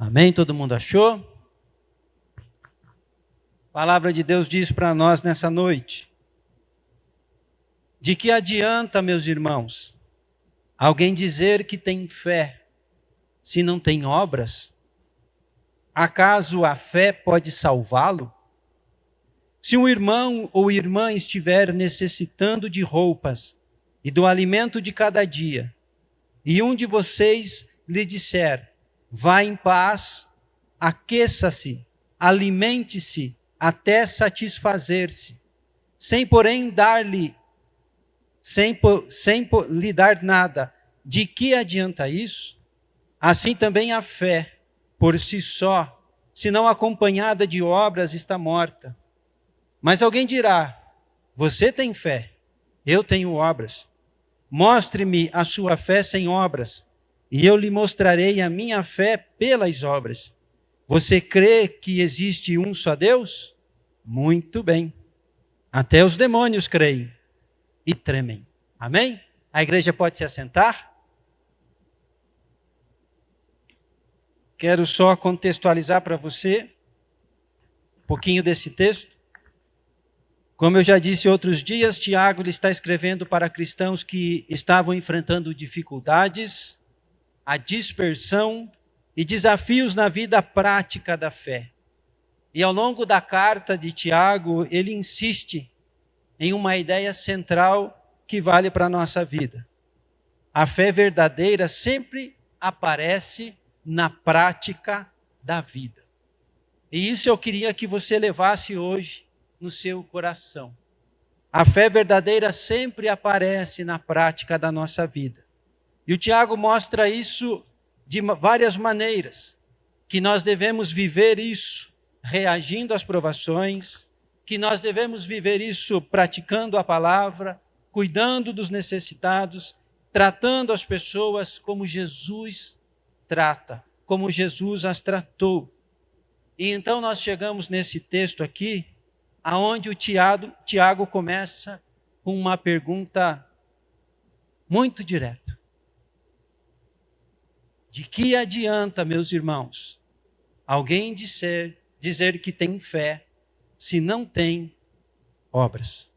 Amém? Todo mundo achou? A palavra de Deus diz para nós nessa noite: de que adianta, meus irmãos, alguém dizer que tem fé se não tem obras? Acaso a fé pode salvá-lo? Se um irmão ou irmã estiver necessitando de roupas e do alimento de cada dia, e um de vocês lhe disser: vá em paz, aqueça-se, alimente-se até satisfazer-se, sem lhe dar nada, de que adianta isso? Assim também a fé, por si só, se não acompanhada de obras, está morta. Mas alguém dirá: você tem fé, eu tenho obras. Mostre-me a sua fé sem obras, e eu lhe mostrarei a minha fé pelas obras. Você crê que existe um só Deus? Muito bem. Até os demônios creem e tremem. Amém? A igreja pode se assentar? Quero só contextualizar para você um pouquinho desse texto. Como eu já disse outros dias, Tiago ele está escrevendo para cristãos que estavam enfrentando dificuldades, a dispersão e desafios na vida prática da fé. E ao longo da carta de Tiago, ele insiste em uma ideia central que vale para a nossa vida. A fé verdadeira sempre aparece na prática da vida. E isso eu queria que você levasse hoje no seu coração. A fé verdadeira sempre aparece na prática da nossa vida. E o Tiago mostra isso de várias maneiras, que nós devemos viver isso reagindo às provações, que nós devemos viver isso praticando a palavra, cuidando dos necessitados, tratando as pessoas como Jesus trata, como Jesus as tratou. E então nós chegamos nesse texto aqui, aonde o Tiago começa com uma pergunta muito direta. De que adianta, meus irmãos, alguém dizer que tem fé se não tem obras?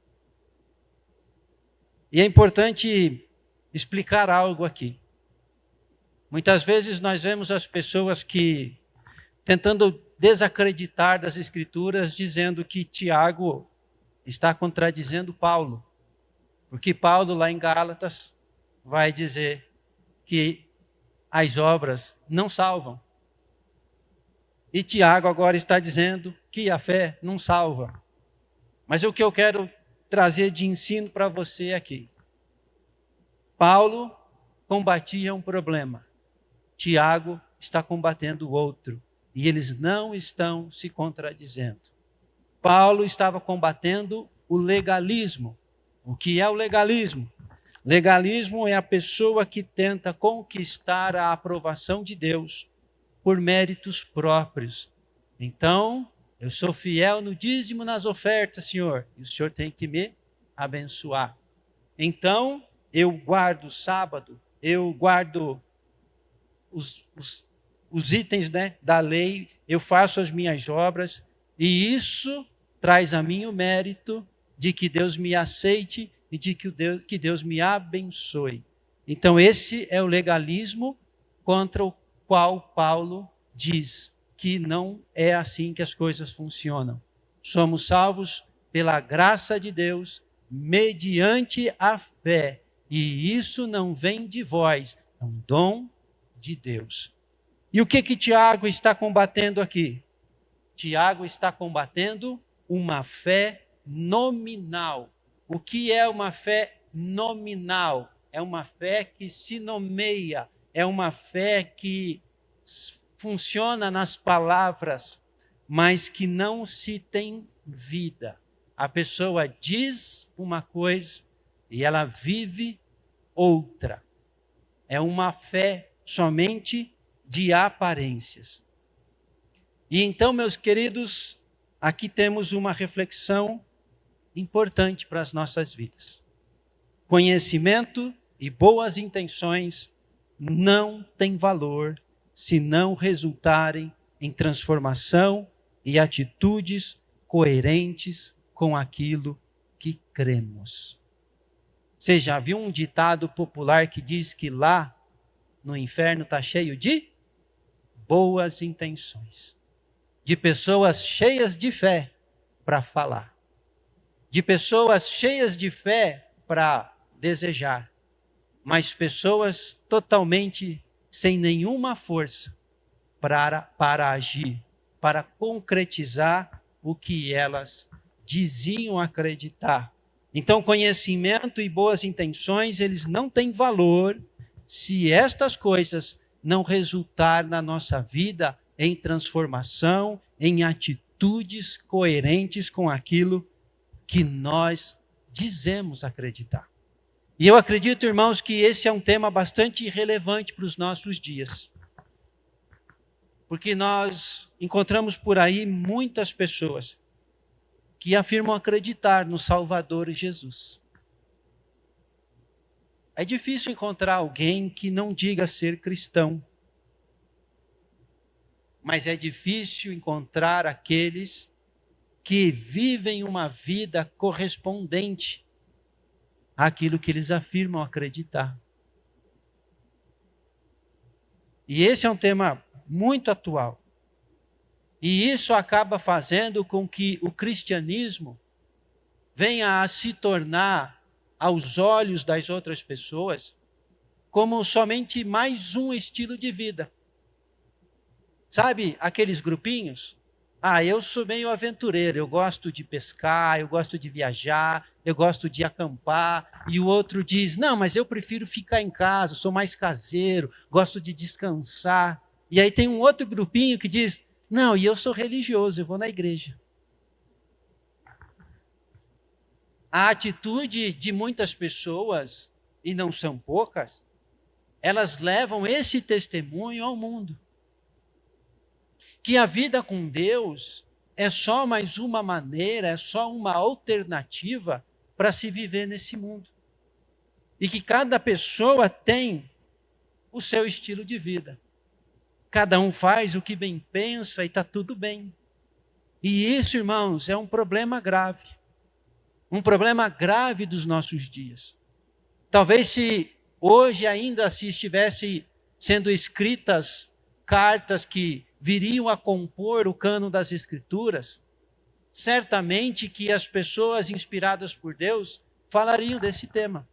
E é importante explicar algo aqui. Muitas vezes nós vemos as pessoas que tentando desacreditar das Escrituras, dizendo que Tiago está contradizendo Paulo. Porque Paulo, lá em Gálatas, vai dizer que as obras não salvam. E Tiago agora está dizendo que a fé não salva. Mas o que eu quero trazer de ensino para você aqui: Paulo combatia um problema, Tiago está combatendo o outro. E eles não estão se contradizendo. Paulo estava combatendo o legalismo. O que é o legalismo? Legalismo é a pessoa que tenta conquistar a aprovação de Deus por méritos próprios. Então, eu sou fiel no dízimo, nas ofertas, Senhor, e o Senhor tem que me abençoar. Então, eu guardo o sábado, eu guardo os itens, da lei, eu faço as minhas obras, e isso traz a mim o mérito de que Deus me aceite e de que Deus me abençoe. Então esse é o legalismo contra o qual Paulo diz que não é assim que as coisas funcionam. Somos salvos pela graça de Deus, mediante a fé, e isso não vem de vós, é um dom de Deus. E o que Tiago está combatendo aqui? Tiago está combatendo uma fé nominal. O que é uma fé nominal? É uma fé que se nomeia, é uma fé que funciona nas palavras, mas que não se tem vida. A pessoa diz uma coisa e ela vive outra. É uma fé somente de aparências. E então, meus queridos, aqui temos uma reflexão importante para as nossas vidas. Conhecimento e boas intenções não têm valor se não resultarem em transformação e atitudes coerentes com aquilo que cremos. Você já viu um ditado popular que diz que lá no inferno está cheio de boas intenções, de pessoas cheias de fé para falar, de pessoas cheias de fé para desejar, mas pessoas totalmente sem nenhuma força para agir, para concretizar o que elas diziam acreditar. Então, conhecimento e boas intenções, eles não têm valor se estas coisas não resultar na nossa vida em transformação, em atitudes coerentes com aquilo que nós dizemos acreditar. E eu acredito, irmãos, que esse é um tema bastante relevante para os nossos dias. Porque nós encontramos por aí muitas pessoas que afirmam acreditar no Salvador Jesus. É difícil encontrar alguém que não diga ser cristão. Mas é difícil encontrar aqueles que vivem uma vida correspondente àquilo que eles afirmam acreditar. E esse é um tema muito atual. E isso acaba fazendo com que o cristianismo venha a se tornar, aos olhos das outras pessoas, como somente mais um estilo de vida. Sabe aqueles grupinhos? Eu sou meio aventureiro, eu gosto de pescar, eu gosto de viajar, eu gosto de acampar. E o outro diz, não, mas eu prefiro ficar em casa, sou mais caseiro, gosto de descansar. E aí tem um outro grupinho que diz, não, e eu sou religioso, eu vou na igreja. A atitude de muitas pessoas, e não são poucas, elas levam esse testemunho ao mundo. Que a vida com Deus é só mais uma maneira, é só uma alternativa para se viver nesse mundo. E que cada pessoa tem o seu estilo de vida. Cada um faz o que bem pensa e está tudo bem. E isso, irmãos, é um problema grave. Um problema grave dos nossos dias. Talvez se hoje ainda se estivesse sendo escritas cartas que viriam a compor o cânon das Escrituras, certamente que as pessoas inspiradas por Deus falariam desse tema.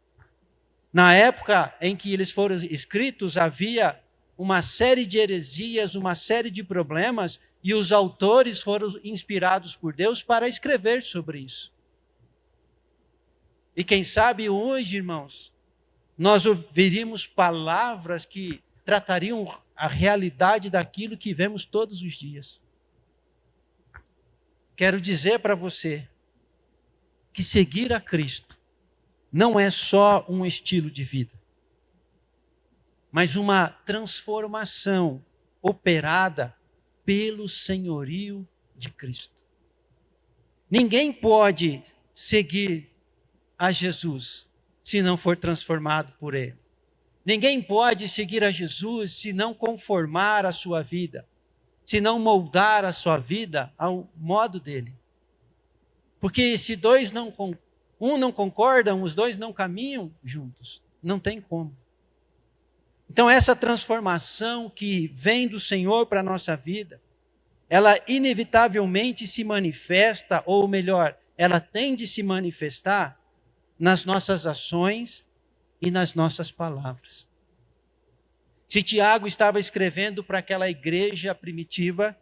Na época em que eles foram escritos, havia uma série de heresias, uma série de problemas, e os autores foram inspirados por Deus para escrever sobre isso. E quem sabe hoje, irmãos, nós ouviríamos palavras que tratariam a realidade daquilo que vemos todos os dias. Quero dizer para você que seguir a Cristo não é só um estilo de vida, mas uma transformação operada pelo senhorio de Cristo. Ninguém pode seguir a Jesus se não for transformado por Ele. Ninguém pode seguir a Jesus se não conformar a sua vida, se não moldar a sua vida ao modo dele. Porque se um não concordam, os dois não caminham juntos. Não tem como. Então essa transformação que vem do Senhor para a nossa vida, ela inevitavelmente se manifesta, ou melhor, ela tem de se manifestar nas nossas ações e nas nossas palavras. Se Tiago estava escrevendo para aquela igreja primitiva,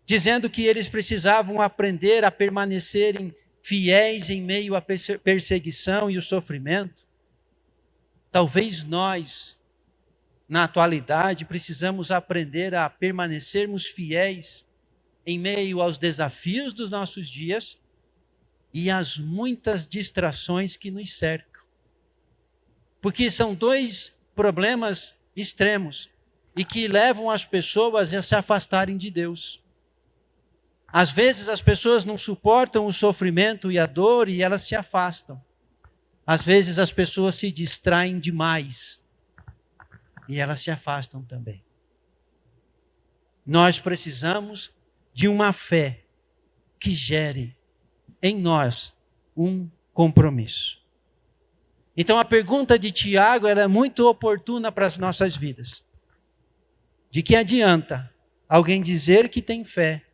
dizendo que eles precisavam aprender a permanecerem fiéis em meio à perseguição e o sofrimento, talvez nós, na atualidade, precisamos aprender a permanecermos fiéis em meio aos desafios dos nossos dias e às muitas distrações que nos cercam. Porque são dois problemas extremos e que levam as pessoas a se afastarem de Deus. Às vezes as pessoas não suportam o sofrimento e a dor e elas se afastam. Às vezes as pessoas se distraem demais e elas se afastam também. Nós precisamos de uma fé que gere em nós um compromisso. Então a pergunta de Tiago ela é muito oportuna para as nossas vidas. De que adianta alguém dizer que tem fé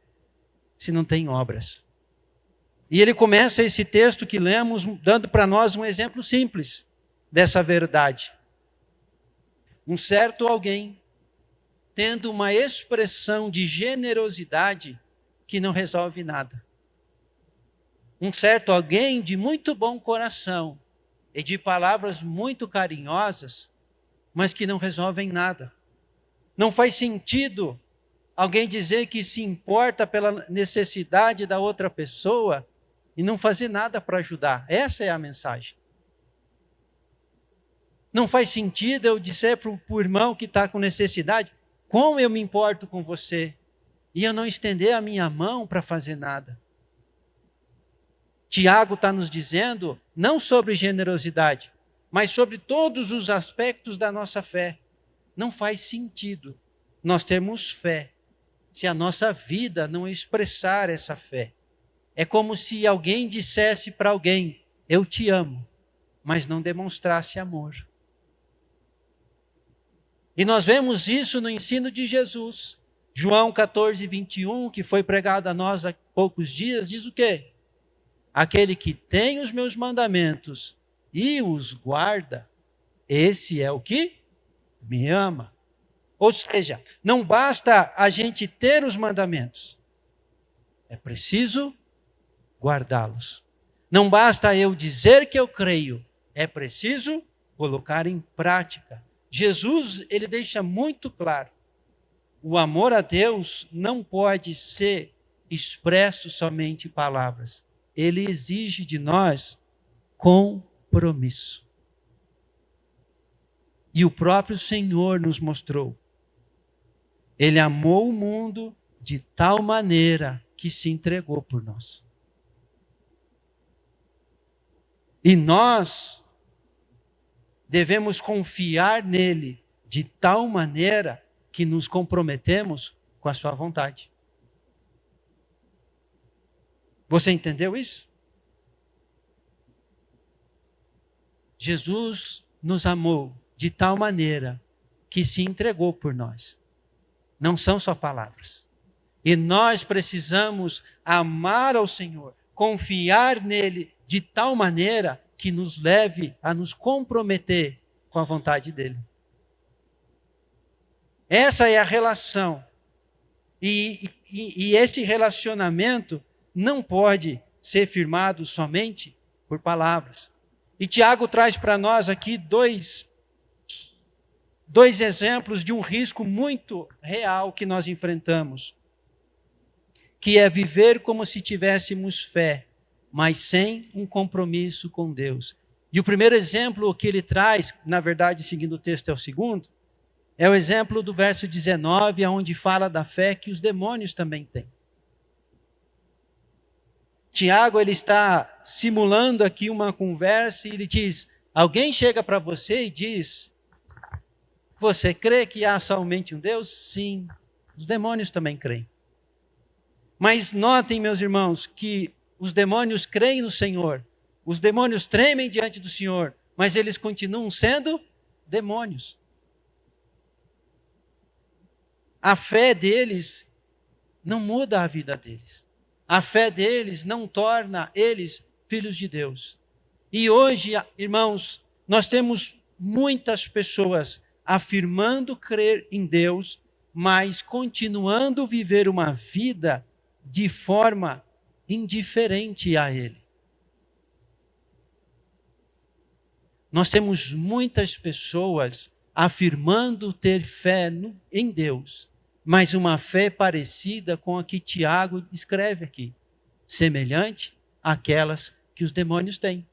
se não tem obras? E ele começa esse texto que lemos dando para nós um exemplo simples dessa verdade. Um certo alguém tendo uma expressão de generosidade que não resolve nada. Um certo alguém de muito bom coração e de palavras muito carinhosas, mas que não resolvem nada. Não faz sentido alguém dizer que se importa pela necessidade da outra pessoa e não fazer nada para ajudar. Essa é a mensagem. Não faz sentido eu dizer para o irmão que está com necessidade, como eu me importo com você, e eu não estender a minha mão para fazer nada. Tiago está nos dizendo, não sobre generosidade, mas sobre todos os aspectos da nossa fé. Não faz sentido nós termos fé se a nossa vida não expressar essa fé. É como se alguém dissesse para alguém, eu te amo, mas não demonstrasse amor. E nós vemos isso no ensino de Jesus. João 14, 21, que foi pregado a nós há poucos dias, diz o quê? Aquele que tem os meus mandamentos e os guarda, esse é o que me ama. Ou seja, não basta a gente ter os mandamentos, é preciso guardá-los. Não basta eu dizer que eu creio, é preciso colocar em prática. Jesus, ele deixa muito claro, o amor a Deus não pode ser expresso somente em palavras. Ele exige de nós compromisso. E o próprio Senhor nos mostrou. Ele amou o mundo de tal maneira que se entregou por nós. E nós devemos confiar nele de tal maneira que nos comprometemos com a sua vontade. Você entendeu isso? Jesus nos amou de tal maneira que se entregou por nós. Não são só palavras. E nós precisamos amar ao Senhor, confiar nele de tal maneira que nos leve a nos comprometer com a vontade dele. Essa é a relação. E esse relacionamento não pode ser firmado somente por palavras. E Tiago traz para nós aqui dois exemplos de um risco muito real que nós enfrentamos, que é viver como se tivéssemos fé, mas sem um compromisso com Deus. E o primeiro exemplo que ele traz, na verdade, seguindo o texto é o segundo, é o exemplo do verso 19, onde fala da fé que os demônios também têm. Tiago, ele está simulando aqui uma conversa e ele diz, alguém chega para você e diz, você crê que há somente um Deus? Sim, os demônios também creem. Mas notem, meus irmãos, que os demônios creem no Senhor, os demônios tremem diante do Senhor, mas eles continuam sendo demônios. A fé deles não muda a vida deles. A fé deles não torna eles filhos de Deus. E hoje, irmãos, nós temos muitas pessoas afirmando crer em Deus, mas continuando a viver uma vida de forma indiferente a Ele. Nós temos muitas pessoas afirmando ter fé em Deus, mas uma fé parecida com a que Tiago escreve aqui, semelhante àquelas que os demônios têm.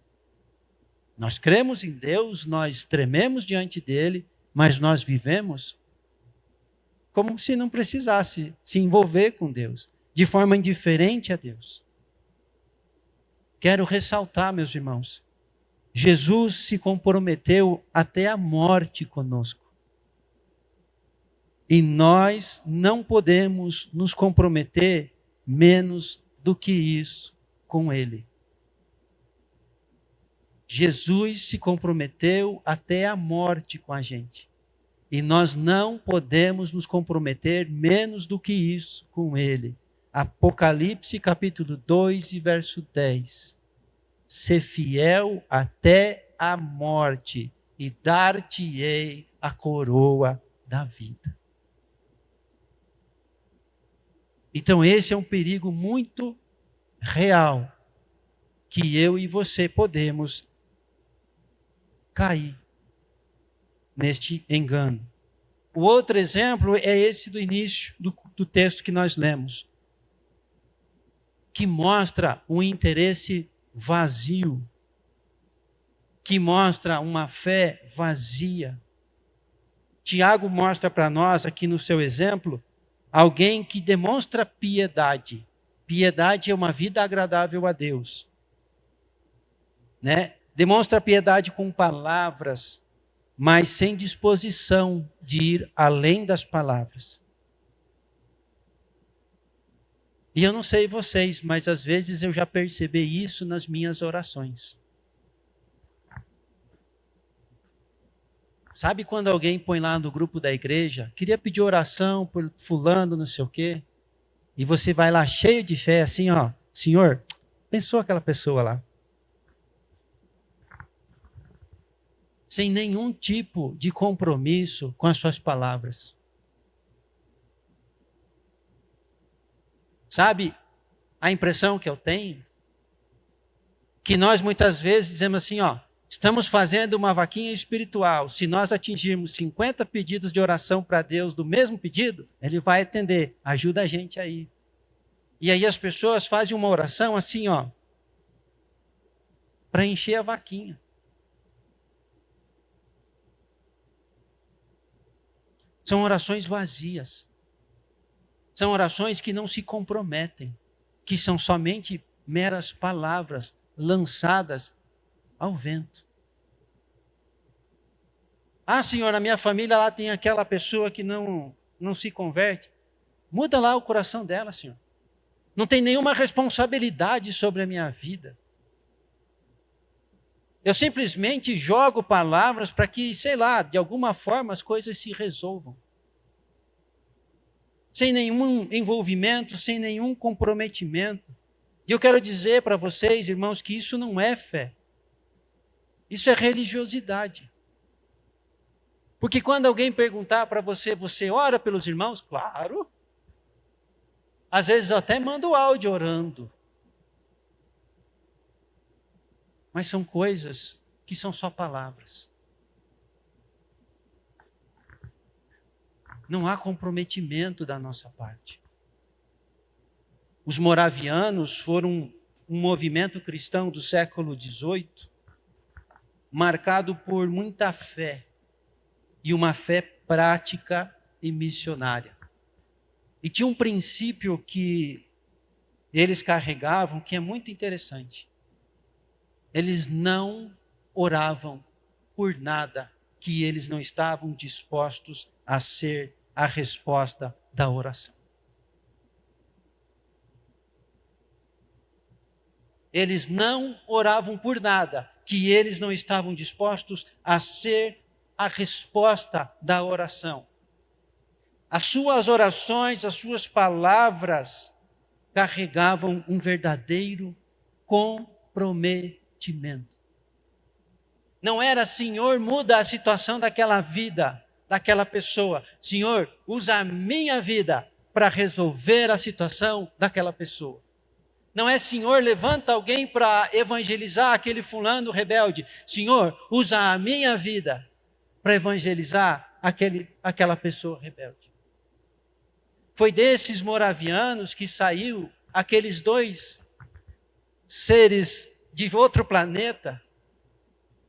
Nós cremos em Deus, nós trememos diante dele, mas nós vivemos como se não precisasse se envolver com Deus, de forma indiferente a Deus. Quero ressaltar, meus irmãos, Jesus se comprometeu até a morte conosco. E nós não podemos nos comprometer menos do que isso com Ele. Jesus se comprometeu até a morte com a gente. E nós não podemos nos comprometer menos do que isso com Ele. Apocalipse capítulo 2 e verso 10. Ser fiel até a morte e dar-te-ei a coroa da vida. Então esse é um perigo muito real que eu e você podemos cair neste engano. O outro exemplo é esse do início do texto que nós lemos, que mostra um interesse vazio, que mostra uma fé vazia. Tiago mostra para nós aqui no seu exemplo alguém que demonstra piedade. Piedade é uma vida agradável a Deus, né? Demonstra piedade com palavras, mas sem disposição de ir além das palavras. E eu não sei vocês, mas às vezes eu já percebi isso nas minhas orações. Sabe quando alguém põe lá no grupo da igreja, queria pedir oração por fulano, não sei o quê, e você vai lá cheio de fé, assim, ó, Senhor, abençoa aquela pessoa lá. Sem nenhum tipo de compromisso com as suas palavras. Sabe a impressão que eu tenho? Que nós muitas vezes dizemos assim, ó, estamos fazendo uma vaquinha espiritual. Se nós atingirmos 50 pedidos de oração para Deus do mesmo pedido, Ele vai atender. Ajuda a gente aí. E aí as pessoas fazem uma oração assim, ó, para encher a vaquinha. São orações vazias. São orações que não se comprometem, que são somente meras palavras lançadas ao vento. Ah, Senhor, na minha família lá tem aquela pessoa que não se converte. Muda lá o coração dela, Senhor. Não tem nenhuma responsabilidade sobre a minha vida. Eu simplesmente jogo palavras para que, sei lá, de alguma forma as coisas se resolvam. Sem nenhum envolvimento, sem nenhum comprometimento. E eu quero dizer para vocês, irmãos, que isso não é fé. Isso é religiosidade. Porque quando alguém perguntar para você, você ora pelos irmãos? Claro. Às vezes eu até mando áudio orando. Mas são coisas que são só palavras. Não há comprometimento da nossa parte. Os moravianos foram um movimento cristão do século XVIII, marcado por muita fé, e uma fé prática e missionária. E tinha um princípio que eles carregavam que é muito interessante. Eles não oravam por nada que eles não estavam dispostos a ser a resposta da oração. Eles não oravam por nada que eles não estavam dispostos a ser a resposta da oração. As suas orações, as suas palavras carregavam um verdadeiro comprometimento. Não era, Senhor, muda a situação daquela vida, daquela pessoa. Senhor, usa a minha vida para resolver a situação daquela pessoa. Não é, Senhor, levanta alguém para evangelizar aquele fulano rebelde. Senhor, usa a minha vida para evangelizar aquela pessoa rebelde. Foi desses moravianos que saiu aqueles dois seres de outro planeta,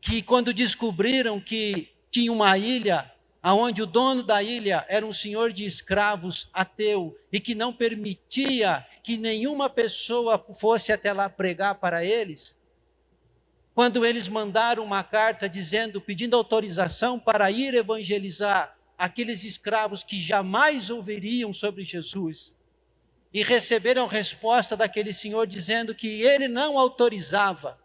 que quando descobriram que tinha uma ilha, onde o dono da ilha era um senhor de escravos ateu, e que não permitia que nenhuma pessoa fosse até lá pregar para eles, quando eles mandaram uma carta pedindo autorização para ir evangelizar aqueles escravos que jamais ouviriam sobre Jesus e receberam resposta daquele senhor dizendo que ele não autorizava.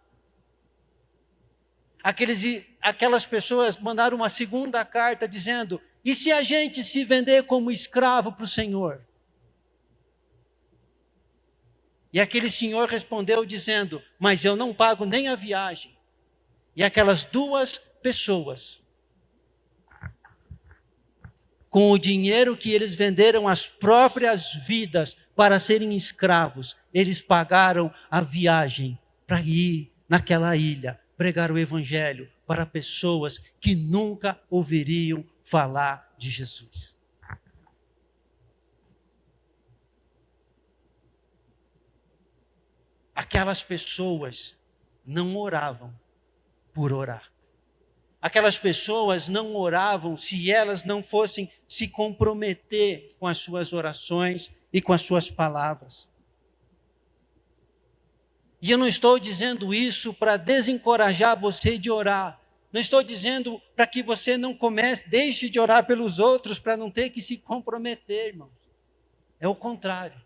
Aquelas pessoas mandaram uma segunda carta dizendo: e se a gente se vender como escravo para o Senhor? E aquele senhor respondeu dizendo: mas eu não pago nem a viagem. E aquelas duas pessoas, com o dinheiro que eles venderam as próprias vidas para serem escravos, eles pagaram a viagem para ir naquela ilha, pregar o evangelho para pessoas que nunca ouviriam falar de Jesus. Aquelas pessoas não oravam por orar. Aquelas pessoas não oravam se elas não fossem se comprometer com as suas orações e com as suas palavras. E eu não estou dizendo isso para desencorajar você de orar. Não estou dizendo para que você não deixe de orar pelos outros para não ter que se comprometer, irmãos. É o contrário.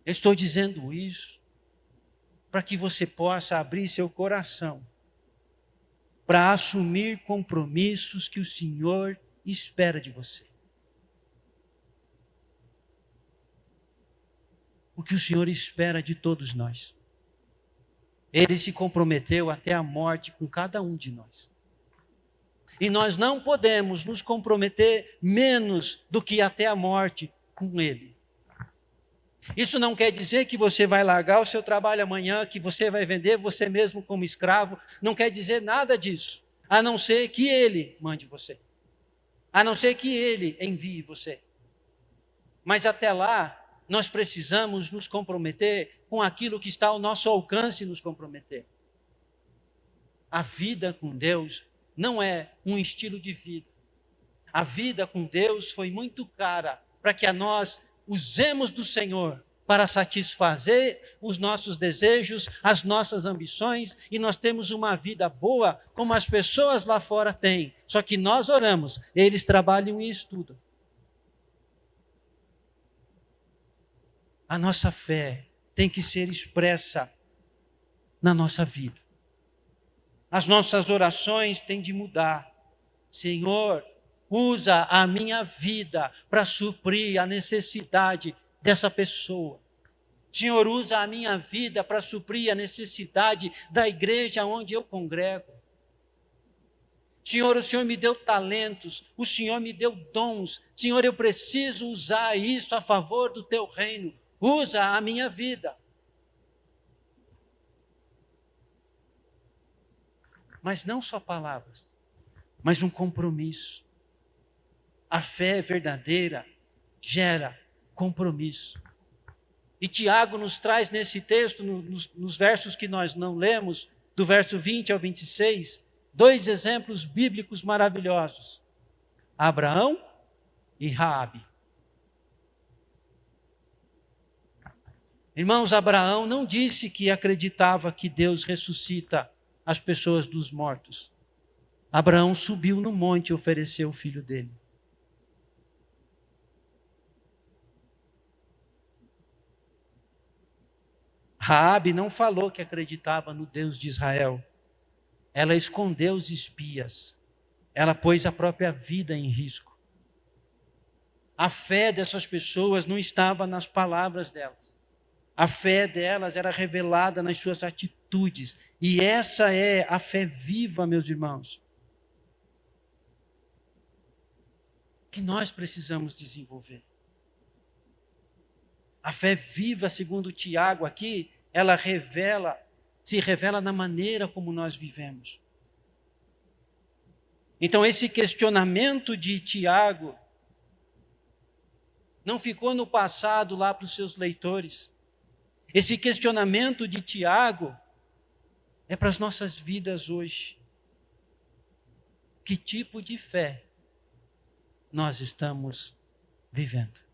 Eu estou dizendo isso para que você possa abrir seu coração para assumir compromissos que o Senhor espera de você. O que o Senhor espera de todos nós. Ele se comprometeu até a morte com cada um de nós. E nós não podemos nos comprometer menos do que até a morte com Ele. Isso não quer dizer que você vai largar o seu trabalho amanhã, que você vai vender você mesmo como escravo. Não quer dizer nada disso, a não ser que Ele mande você. A não ser que Ele envie você. Mas até lá, nós precisamos nos comprometer com aquilo que está ao nosso alcance nos comprometer. A vida com Deus não é um estilo de vida. A vida com Deus foi muito cara para que nós usemos do Senhor para satisfazer os nossos desejos, as nossas ambições, e nós temos uma vida boa como as pessoas lá fora têm. Só que nós oramos, eles trabalham e estudam. A nossa fé tem que ser expressa na nossa vida. As nossas orações têm de mudar. Senhor, usa a minha vida para suprir a necessidade dessa pessoa. Senhor, usa a minha vida para suprir a necessidade da igreja onde eu congrego. Senhor, o Senhor me deu talentos, o Senhor me deu dons. Senhor, eu preciso usar isso a favor do teu reino. Usa a minha vida. Mas não só palavras, mas um compromisso. A fé verdadeira gera compromisso. E Tiago nos traz nesse texto, nos versos que nós não lemos, do verso 20 ao 26, dois exemplos bíblicos maravilhosos. Abraão e Raabe. Irmãos, Abraão não disse que acreditava que Deus ressuscita as pessoas dos mortos. Abraão subiu no monte e ofereceu o filho dele. Raabe não falou que acreditava no Deus de Israel. Ela escondeu os espias. Ela pôs a própria vida em risco. A fé dessas pessoas não estava nas palavras delas. A fé delas era revelada nas suas atitudes. E essa é a fé viva, meus irmãos, que nós precisamos desenvolver. A fé viva, segundo Tiago aqui, ela se revela na maneira como nós vivemos. Então esse questionamento de Tiago não ficou no passado lá para os seus leitores. Esse questionamento de Tiago é para as nossas vidas hoje. Que tipo de fé nós estamos vivendo?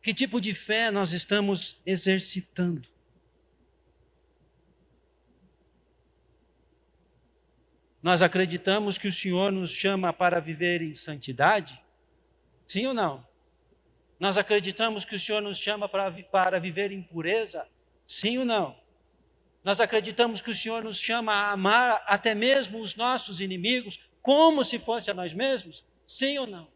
Que tipo de fé nós estamos exercitando? Nós acreditamos que o Senhor nos chama para viver em santidade? Sim ou não? Nós acreditamos que o Senhor nos chama para viver em pureza? Sim ou não? Nós acreditamos que o Senhor nos chama a amar até mesmo os nossos inimigos, como se fosse a nós mesmos? Sim ou não?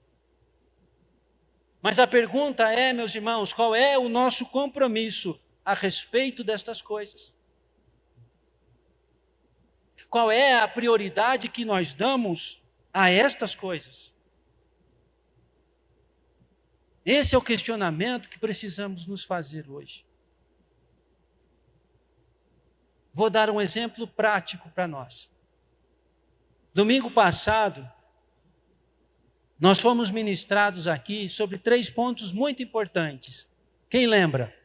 Mas a pergunta é, meus irmãos, qual é o nosso compromisso a respeito destas coisas? Qual é a prioridade que nós damos a estas coisas? Esse é o questionamento que precisamos nos fazer hoje. Vou dar um exemplo prático para nós. Domingo passado, nós fomos ministrados aqui sobre 3 pontos muito importantes. Quem lembra?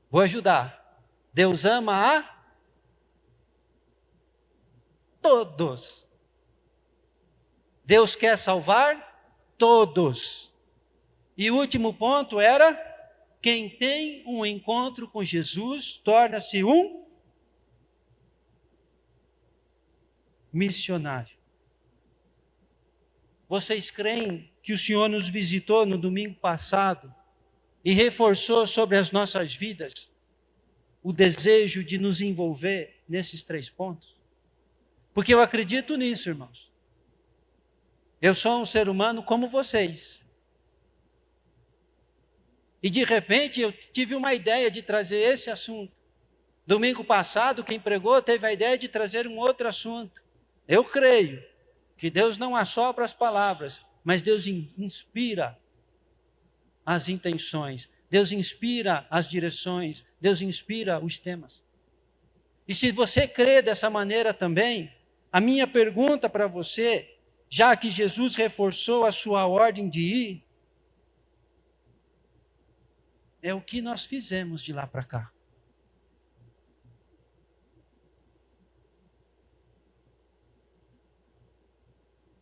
Vou ajudar. Deus ama a todos. Deus quer salvar todos. E o último ponto era: quem tem um encontro com Jesus torna-se um missionário. Vocês creem que o Senhor nos visitou no domingo passado e reforçou sobre as nossas vidas o desejo de nos envolver nesses 3 pontos? Porque eu acredito nisso, irmãos. Eu sou um ser humano como vocês. E de repente eu tive uma ideia de trazer esse assunto. Domingo passado, quem pregou teve a ideia de trazer um outro assunto. Eu creio que Deus não assopra as palavras, mas Deus inspira as intenções, Deus inspira as direções, Deus inspira os temas. E se você crê dessa maneira também, a minha pergunta para você, já que Jesus reforçou a sua ordem de ir, é o que nós fizemos de lá para cá.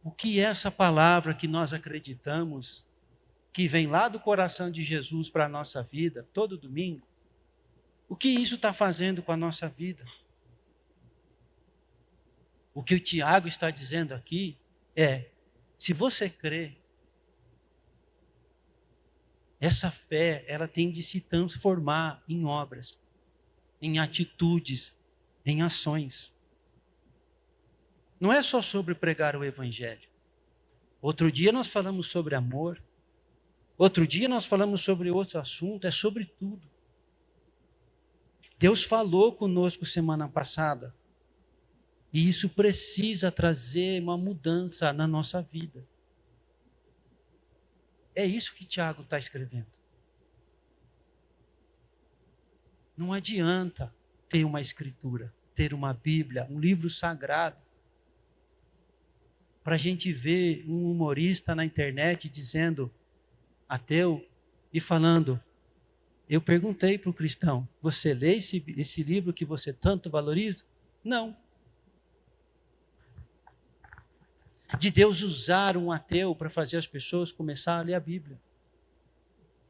O que é essa palavra que nós acreditamos, que vem lá do coração de Jesus para a nossa vida, todo domingo, o que isso está fazendo com a nossa vida? O que o Tiago está dizendo aqui é: se você crê, essa fé, ela tem de se transformar em obras, em atitudes, em ações. Não é só sobre pregar o Evangelho. Outro dia nós falamos sobre amor. Outro dia nós falamos sobre outro assunto. É sobre tudo. Deus falou conosco semana passada. E isso precisa trazer uma mudança na nossa vida. É isso que Tiago está escrevendo. Não adianta ter uma escritura, ter uma Bíblia, um livro sagrado, para a gente ver um humorista na internet dizendo, ateu, e falando: eu perguntei para o cristão, você lê esse livro que você tanto valoriza? Não. De Deus usar um ateu para fazer as pessoas começar a ler a Bíblia.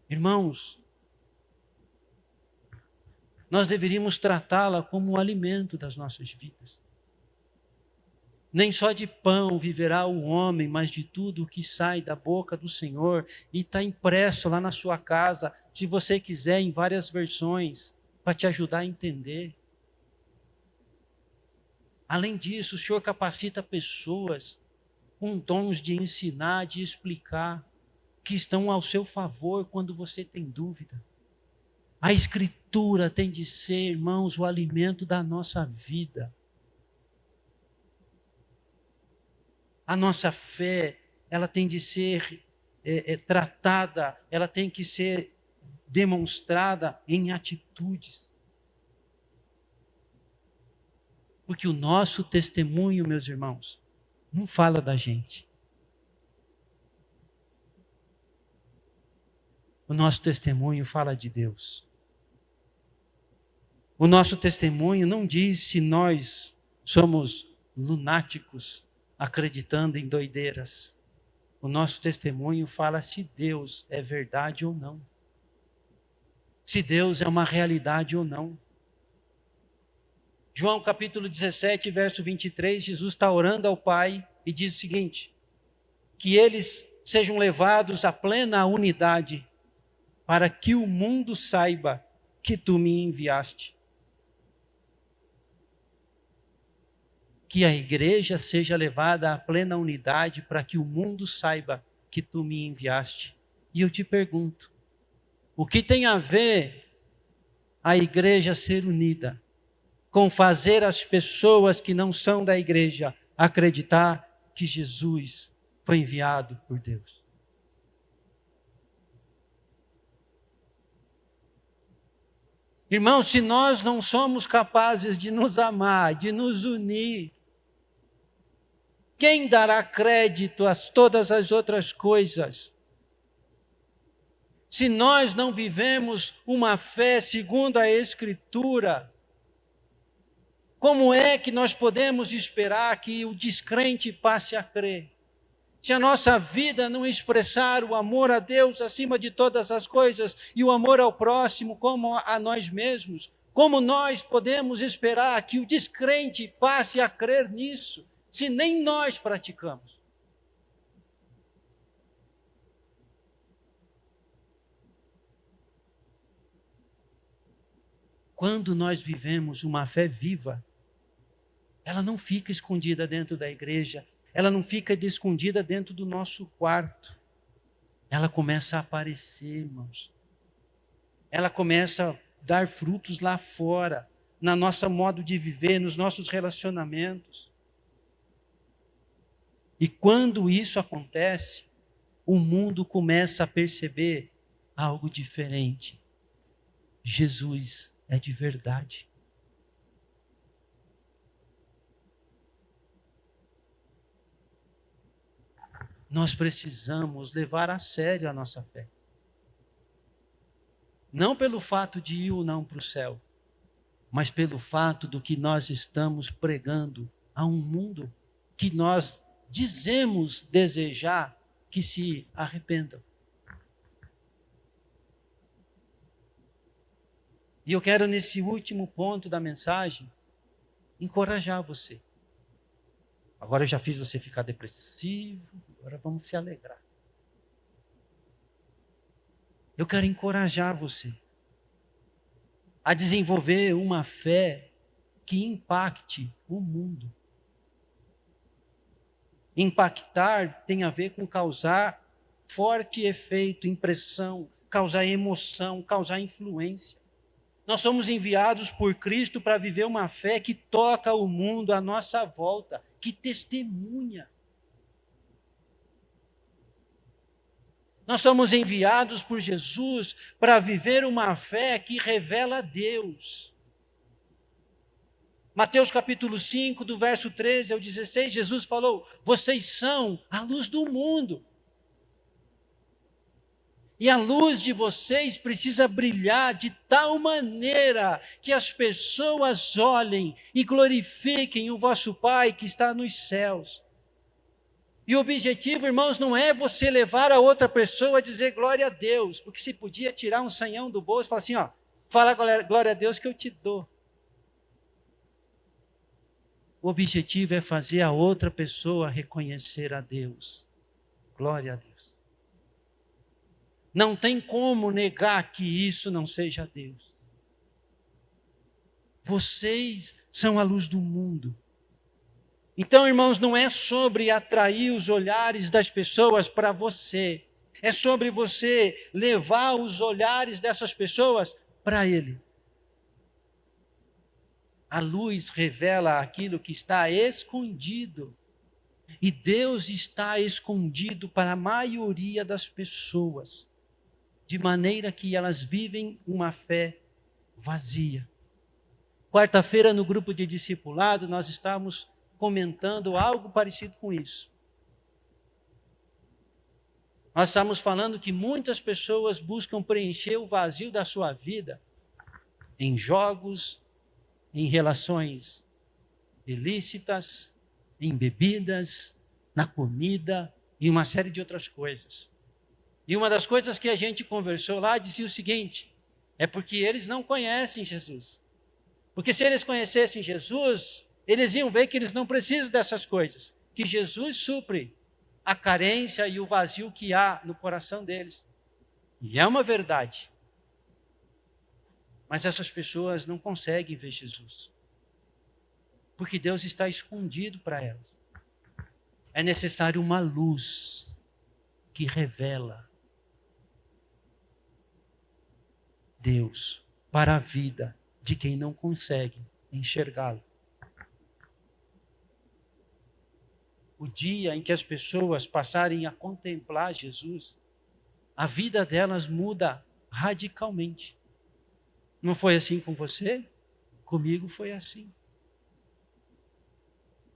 Irmãos, nós deveríamos tratá-la como um alimento das nossas vidas. Nem só de pão viverá o homem, mas de tudo o que sai da boca do Senhor. E está impresso lá na sua casa, se você quiser, em várias versões, para te ajudar a entender. Além disso, o Senhor capacita pessoas com dons de ensinar, de explicar, que estão ao seu favor quando você tem dúvida. A Escritura tem de ser, irmãos, o alimento da nossa vida. A nossa fé, ela tem de ser tratada, ela tem que ser demonstrada em atitudes. Porque o nosso testemunho, meus irmãos, não fala da gente. O nosso testemunho fala de Deus. O nosso testemunho não diz se nós somos lunáticos, acreditando em doideiras. O nosso testemunho fala se Deus é verdade ou não. Se Deus é uma realidade ou não. João capítulo 17, verso 23, Jesus está orando ao Pai e diz o seguinte: que eles sejam levados à plena unidade, para que o mundo saiba que tu me enviaste. Que a igreja seja levada à plena unidade, para que o mundo saiba que tu me enviaste. E eu te pergunto, o que tem a ver a igreja ser unida com fazer as pessoas que não são da igreja acreditar que Jesus foi enviado por Deus? Irmãos, se nós não somos capazes de nos amar, de nos unir, quem dará crédito a todas as outras coisas? Se nós não vivemos uma fé segundo a Escritura, como é que nós podemos esperar que o descrente passe a crer? Se a nossa vida não expressar o amor a Deus acima de todas as coisas e o amor ao próximo como a nós mesmos, como nós podemos esperar que o descrente passe a crer nisso, se nem nós praticamos? Quando nós vivemos uma fé viva, ela não fica escondida dentro da igreja, ela não fica escondida dentro do nosso quarto. Ela começa a aparecer, irmãos. Ela começa a dar frutos lá fora, no nosso modo de viver, nos nossos relacionamentos. E quando isso acontece, o mundo começa a perceber algo diferente. Jesus é de verdade. Nós precisamos levar a sério a nossa fé. Não pelo fato de ir ou não para o céu, mas pelo fato do que nós estamos pregando a um mundo que nós dizemos desejar que se arrependam. E eu quero, nesse último ponto da mensagem, encorajar você. Agora eu já fiz você ficar depressivo, agora vamos se alegrar. Eu quero encorajar você a desenvolver uma fé que impacte o mundo. Impactar tem a ver com causar forte efeito, impressão, causar emoção, causar influência. Nós somos enviados por Cristo para viver uma fé que toca o mundo à nossa volta, que testemunha. Nós somos enviados por Jesus para viver uma fé que revela Deus. Mateus capítulo 5, do verso 13 ao 16, Jesus falou: vocês são a luz do mundo. E a luz de vocês precisa brilhar de tal maneira que as pessoas olhem e glorifiquem o vosso Pai que está nos céus. E o objetivo, irmãos, não é você levar a outra pessoa a dizer glória a Deus, porque se podia tirar um sanhão do bolso e falar assim, ó, fala glória a Deus que eu te dou. O objetivo é fazer a outra pessoa reconhecer a Deus. Glória a Deus. Não tem como negar que isso não seja Deus. Vocês são a luz do mundo. Então, irmãos, não é sobre atrair os olhares das pessoas para você. É sobre você levar os olhares dessas pessoas para Ele. A luz revela aquilo que está escondido. E Deus está escondido para a maioria das pessoas, de maneira que elas vivem uma fé vazia. Quarta-feira, no grupo de discipulado, nós estávamos comentando algo parecido com isso. Nós estamos falando que muitas pessoas buscam preencher o vazio da sua vida em jogos, em relações ilícitas, em bebidas, na comida e uma série de outras coisas. E uma das coisas que a gente conversou lá dizia o seguinte: é porque eles não conhecem Jesus. Porque se eles conhecessem Jesus, eles iam ver que eles não precisam dessas coisas, que Jesus supre a carência e o vazio que há no coração deles. E é uma verdade. Mas essas pessoas não conseguem ver Jesus, porque Deus está escondido para elas. É necessário uma luz que revela Deus para a vida de quem não consegue enxergá-lo. O dia em que as pessoas passarem a contemplar Jesus, a vida delas muda radicalmente. Não foi assim com você? Comigo foi assim.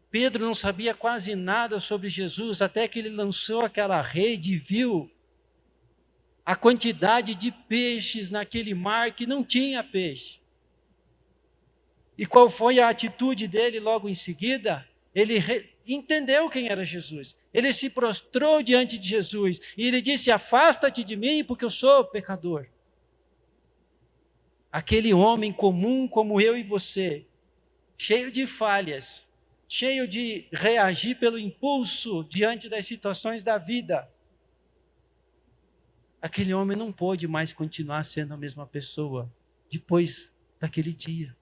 Pedro não sabia quase nada sobre Jesus, até que ele lançou aquela rede e viu a quantidade de peixes naquele mar que não tinha peixe. E qual foi a atitude dele logo em seguida? Ele entendeu quem era Jesus. Ele se prostrou diante de Jesus e ele disse: afasta-te de mim, porque eu sou pecador. Aquele homem comum como eu e você, cheio de falhas, cheio de reagir pelo impulso diante das situações da vida. Aquele homem não pôde mais continuar sendo a mesma pessoa depois daquele dia.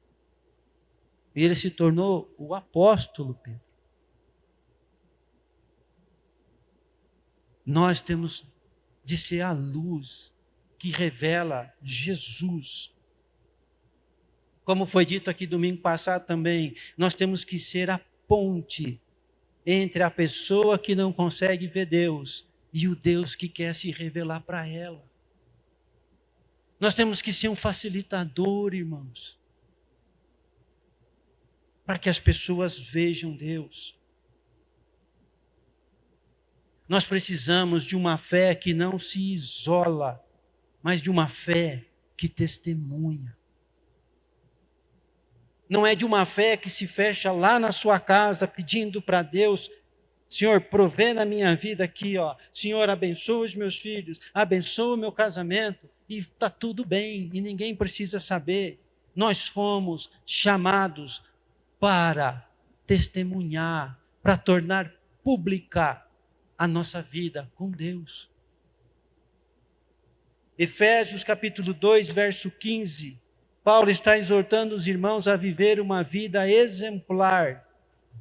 E ele se tornou o apóstolo Pedro. Nós temos de ser a luz que revela Jesus. Como foi dito aqui domingo passado também, nós temos que ser a ponte entre a pessoa que não consegue ver Deus e o Deus que quer se revelar para ela. Nós temos que ser um facilitador, irmãos, para que as pessoas vejam Deus. Nós precisamos de uma fé que não se isola, mas de uma fé que testemunha. Não é de uma fé que se fecha lá na sua casa pedindo para Deus: Senhor, provê na minha vida aqui, ó. Senhor, abençoa os meus filhos, abençoa o meu casamento, e está tudo bem, e ninguém precisa saber. Nós fomos chamados para testemunhar, para tornar pública a nossa vida com Deus. Efésios capítulo 2, verso 15, Paulo está exortando os irmãos a viver uma vida exemplar,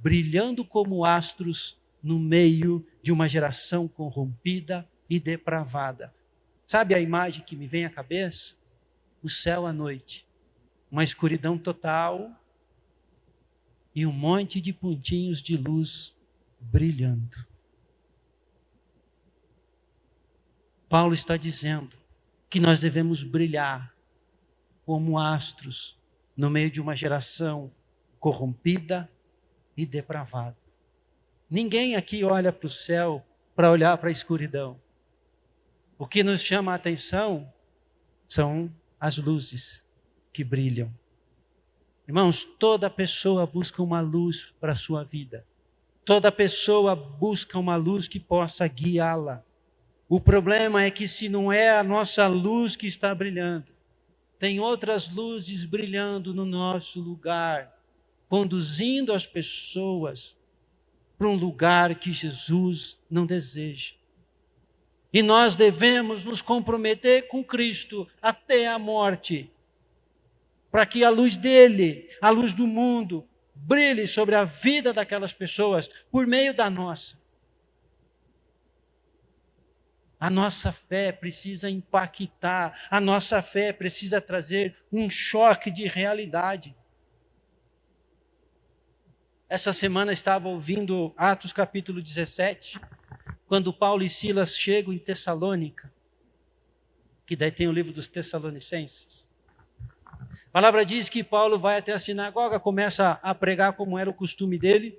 brilhando como astros no meio de uma geração corrompida e depravada. Sabe a imagem que me vem à cabeça? O céu à noite, uma escuridão total e um monte de pontinhos de luz brilhando. Paulo está dizendo que nós devemos brilhar como astros no meio de uma geração corrompida e depravada. Ninguém aqui olha para o céu para olhar para a escuridão. O que nos chama a atenção são as luzes que brilham. Irmãos, toda pessoa busca uma luz para a sua vida. Toda pessoa busca uma luz que possa guiá-la. O problema é que se não é a nossa luz que está brilhando, tem outras luzes brilhando no nosso lugar, conduzindo as pessoas para um lugar que Jesus não deseja. E nós devemos nos comprometer com Cristo até a morte, para que a luz dele, a luz do mundo, brilhe sobre a vida daquelas pessoas por meio da nossa. A nossa fé precisa impactar, a nossa fé precisa trazer um choque de realidade. Essa semana estava ouvindo Atos capítulo 17, quando Paulo e Silas chegam em Tessalônica, que daí tem o livro dos Tessalonicenses. A palavra diz que Paulo vai até a sinagoga, começa a pregar como era o costume dele,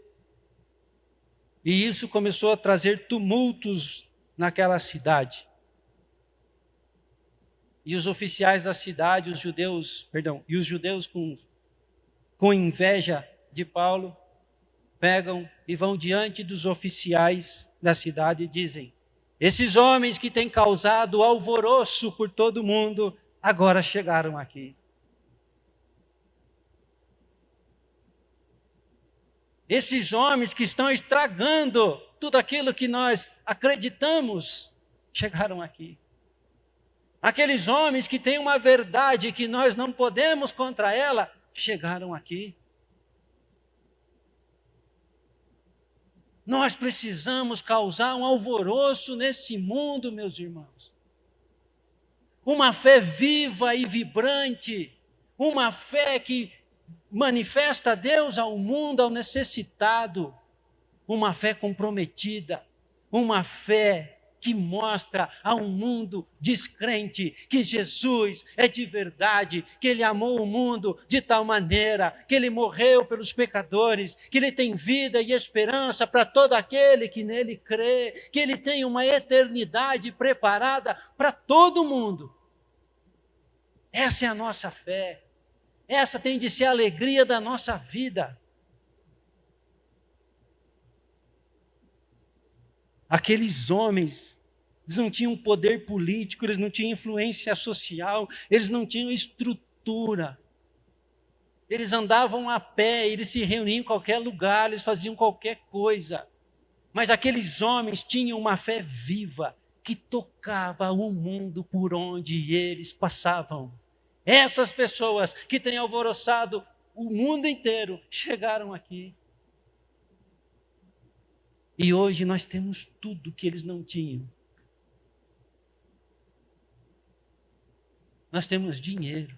e isso começou a trazer tumultos naquela cidade. E os oficiais da cidade, os judeus com inveja de Paulo, pegam e vão diante dos oficiais da cidade e dizem: esses homens que têm causado alvoroço por todo mundo, agora chegaram aqui. Esses homens que estão estragando tudo aquilo que nós acreditamos, chegaram aqui. Aqueles homens que têm uma verdade que nós não podemos contra ela, chegaram aqui. Nós precisamos causar um alvoroço nesse mundo, meus irmãos. Uma fé viva e vibrante, uma fé que manifesta a Deus ao mundo, ao necessitado, uma fé comprometida, uma fé que mostra a um mundo descrente que Jesus é de verdade, que Ele amou o mundo de tal maneira, que Ele morreu pelos pecadores, que Ele tem vida e esperança para todo aquele que nele crê, que Ele tem uma eternidade preparada para todo mundo. Essa é a nossa fé, essa tem de ser a alegria da nossa vida. Aqueles homens, eles não tinham poder político, eles não tinham influência social, eles não tinham estrutura. Eles andavam a pé, eles se reuniam em qualquer lugar, eles faziam qualquer coisa. Mas aqueles homens tinham uma fé viva, que tocava o mundo por onde eles passavam. Essas pessoas que têm alvoroçado o mundo inteiro, chegaram aqui. E hoje nós temos tudo que eles não tinham. Nós temos dinheiro,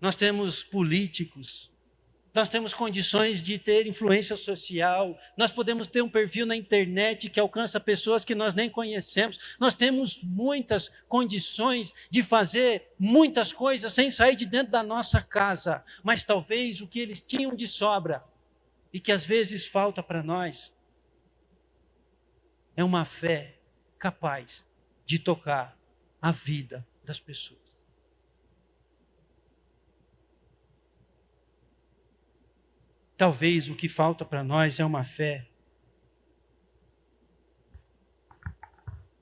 nós temos políticos, nós temos condições de ter influência social, nós podemos ter um perfil na internet que alcança pessoas que nós nem conhecemos, nós temos muitas condições de fazer muitas coisas sem sair de dentro da nossa casa, mas talvez o que eles tinham de sobra e que às vezes falta para nós, é uma fé capaz de tocar a vida das pessoas. Talvez o que falta para nós é uma fé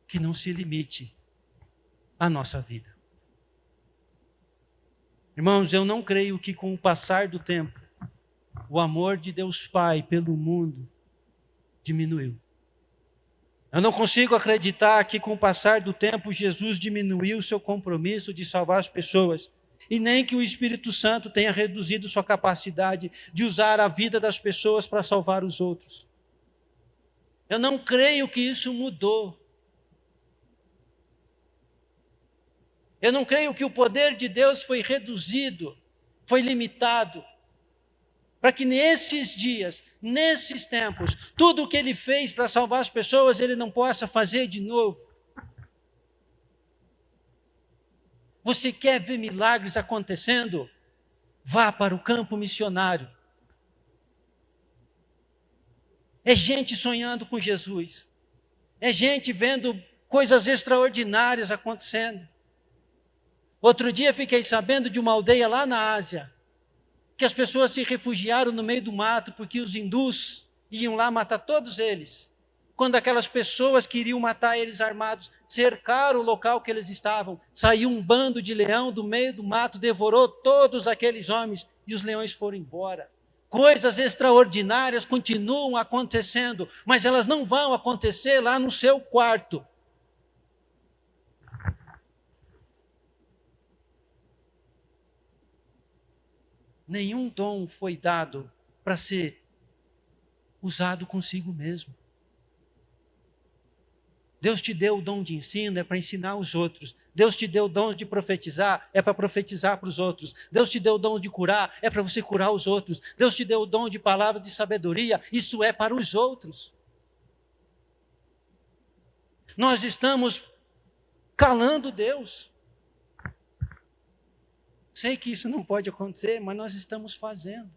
que não se limite à nossa vida. Irmãos, eu não creio que com o passar do tempo, o amor de Deus Pai pelo mundo diminuiu. Eu não consigo acreditar que com o passar do tempo Jesus diminuiu o seu compromisso de salvar as pessoas e nem que o Espírito Santo tenha reduzido sua capacidade de usar a vida das pessoas para salvar os outros. Eu não creio que isso mudou. Eu não creio que o poder de Deus foi reduzido, foi limitado, para que nesses dias, nesses tempos, tudo o que Ele fez para salvar as pessoas, Ele não possa fazer de novo. Você quer ver milagres acontecendo? Vá para o campo missionário. É gente sonhando com Jesus. É gente vendo coisas extraordinárias acontecendo. Outro dia fiquei sabendo de uma aldeia lá na Ásia, que as pessoas se refugiaram no meio do mato porque os hindus iam lá matar todos eles. Quando aquelas pessoas que iriam matar eles armados cercaram o local que eles estavam, saiu um bando de leão do meio do mato, devorou todos aqueles homens e os leões foram embora. Coisas extraordinárias continuam acontecendo, mas elas não vão acontecer lá no seu quarto. Nenhum dom foi dado para ser usado consigo mesmo. Deus te deu o dom de ensino, é para ensinar os outros. Deus te deu o dom de profetizar, é para profetizar para os outros. Deus te deu o dom de curar, é para você curar os outros. Deus te deu o dom de palavra de sabedoria, isso é para os outros. Nós estamos calando Deus. Sei que isso não pode acontecer, mas nós estamos fazendo.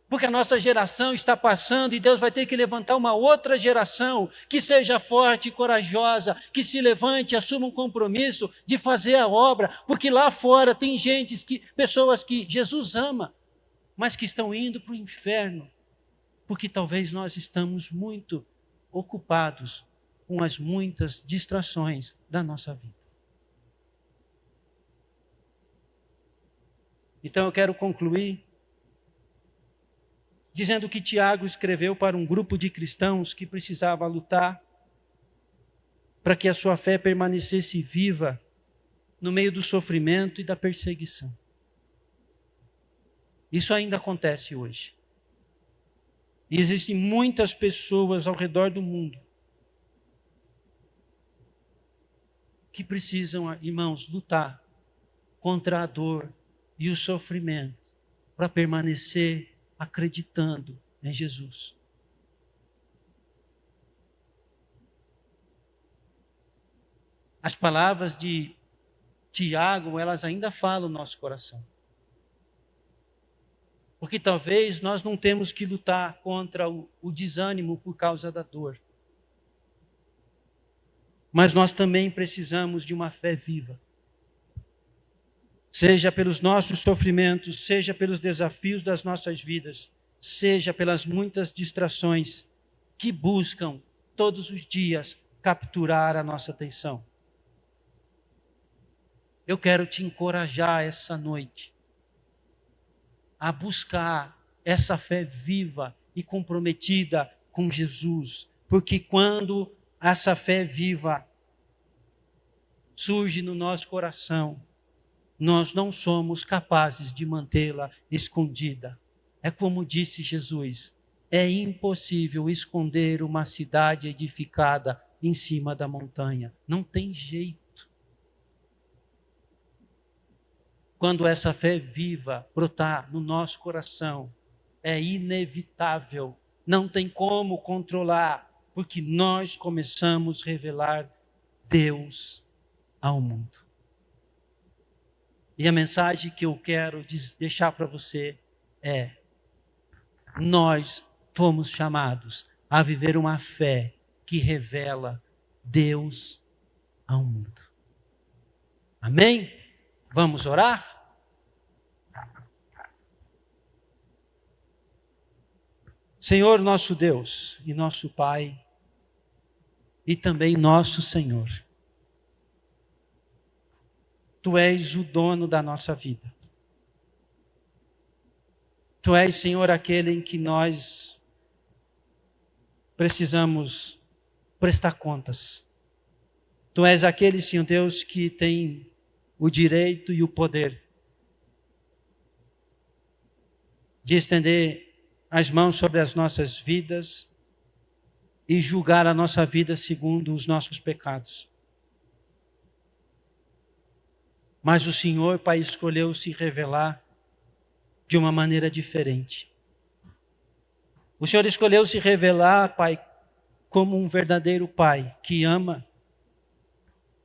Porque a nossa geração está passando e Deus vai ter que levantar uma outra geração que seja forte e corajosa, que se levante e assuma um compromisso de fazer a obra, porque lá fora tem pessoas que Jesus ama, mas que estão indo para o inferno, porque talvez nós estamos muito ocupados com as muitas distrações da nossa vida. Então eu quero concluir dizendo que Tiago escreveu para um grupo de cristãos que precisava lutar para que a sua fé permanecesse viva no meio do sofrimento e da perseguição. Isso ainda acontece hoje. E existem muitas pessoas ao redor do mundo que precisam, irmãos, lutar contra a dor e o sofrimento para permanecer acreditando em Jesus. As palavras de Tiago, elas ainda falam no nosso coração. Porque talvez nós não temos que lutar contra o desânimo por causa da dor. Mas nós também precisamos de uma fé viva. Seja pelos nossos sofrimentos, seja pelos desafios das nossas vidas, seja pelas muitas distrações que buscam todos os dias capturar a nossa atenção. Eu quero te encorajar essa noite a buscar essa fé viva e comprometida com Jesus, porque quando essa fé viva surge no nosso coração, nós não somos capazes de mantê-la escondida. É como disse Jesus, é impossível esconder uma cidade edificada em cima da montanha. Não tem jeito. Quando essa fé viva brotar no nosso coração, é inevitável. Não tem como controlar, porque nós começamos a revelar Deus ao mundo. E a mensagem que eu quero deixar para você é: nós fomos chamados a viver uma fé que revela Deus ao mundo. Amém? Vamos orar? Senhor nosso Deus e nosso Pai, e também nosso Senhor, Tu és o dono da nossa vida. Tu és, Senhor, aquele em que nós precisamos prestar contas. Tu és aquele, Senhor Deus, que tem o direito e o poder de estender as mãos sobre as nossas vidas e julgar a nossa vida segundo os nossos pecados. Mas o Senhor, Pai, escolheu se revelar de uma maneira diferente. O Senhor escolheu se revelar, Pai, como um verdadeiro Pai que ama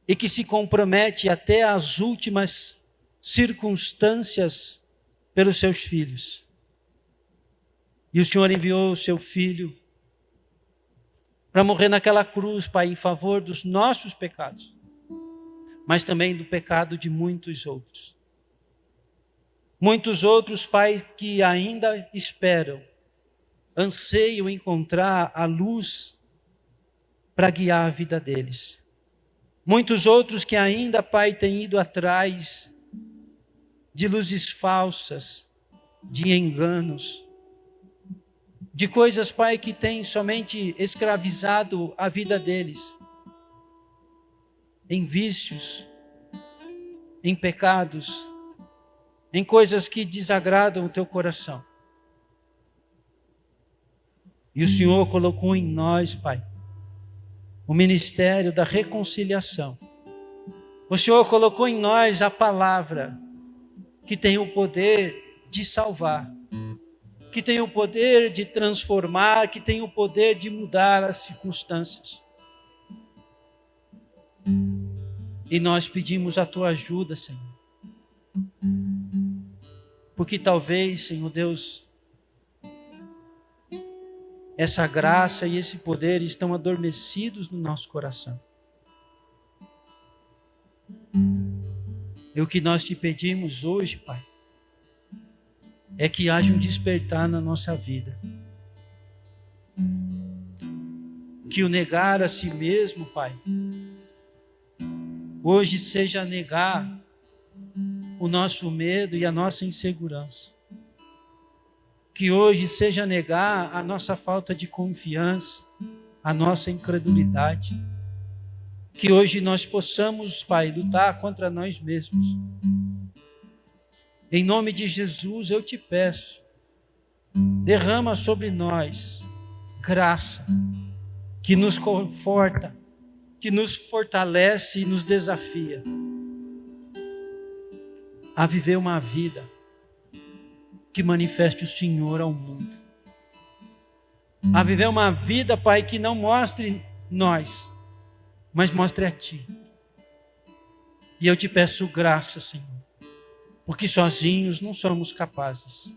e que se compromete até às últimas circunstâncias pelos seus filhos. E o Senhor enviou o seu Filho para morrer naquela cruz, Pai, em favor dos nossos pecados, mas também do pecado de muitos outros. Muitos outros, Pai, que ainda esperam, anseiam encontrar a luz para guiar a vida deles. Muitos outros que ainda, Pai, têm ido atrás de luzes falsas, de enganos, de coisas, Pai, que têm somente escravizado a vida deles, em vícios, em pecados, em coisas que desagradam o teu coração. E o Senhor colocou em nós, Pai, o ministério da reconciliação. O Senhor colocou em nós a palavra que tem o poder de salvar, que tem o poder de transformar, que tem o poder de mudar as circunstâncias. E nós pedimos a tua ajuda, Senhor. Porque talvez, Senhor Deus, essa graça e esse poder estão adormecidos no nosso coração. E o que nós te pedimos hoje, Pai, é que haja um despertar na nossa vida. Que o negar a si mesmo, Pai, hoje seja negar o nosso medo e a nossa insegurança. que hoje seja negar a nossa falta de confiança, a nossa incredulidade. Que hoje nós possamos, Pai, lutar contra nós mesmos. Em nome de Jesus eu te peço, derrama sobre nós graça, que nos conforta, que nos fortalece e nos desafia a viver uma vida que manifeste o Senhor ao mundo. A viver uma vida, Pai, que não mostre nós, mas mostre a Ti. E eu te peço graça, Senhor, porque sozinhos não somos capazes.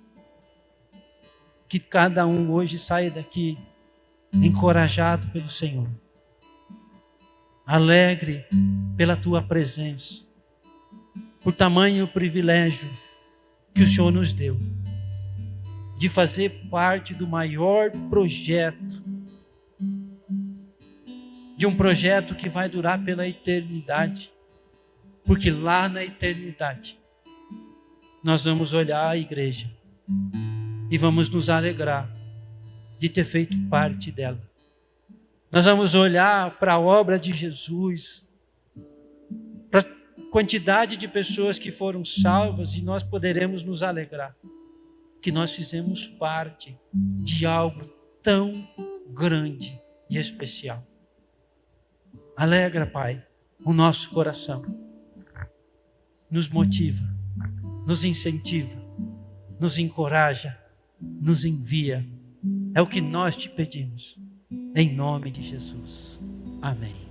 Que cada um hoje saia daqui encorajado pelo Senhor, alegre pela Tua presença, por tamanho privilégio que o Senhor nos deu, de fazer parte do maior projeto, de um projeto que vai durar pela eternidade, porque lá na eternidade nós vamos olhar a igreja e vamos nos alegrar de ter feito parte dela. Nós vamos olhar para a obra de Jesus, para a quantidade de pessoas que foram salvas, e nós poderemos nos alegrar que nós fizemos parte de algo tão grande e especial. Alegra, Pai, o nosso coração. Nos motiva, nos incentiva, nos encoraja, nos envia. É o que nós te pedimos. Em nome de Jesus. Amém.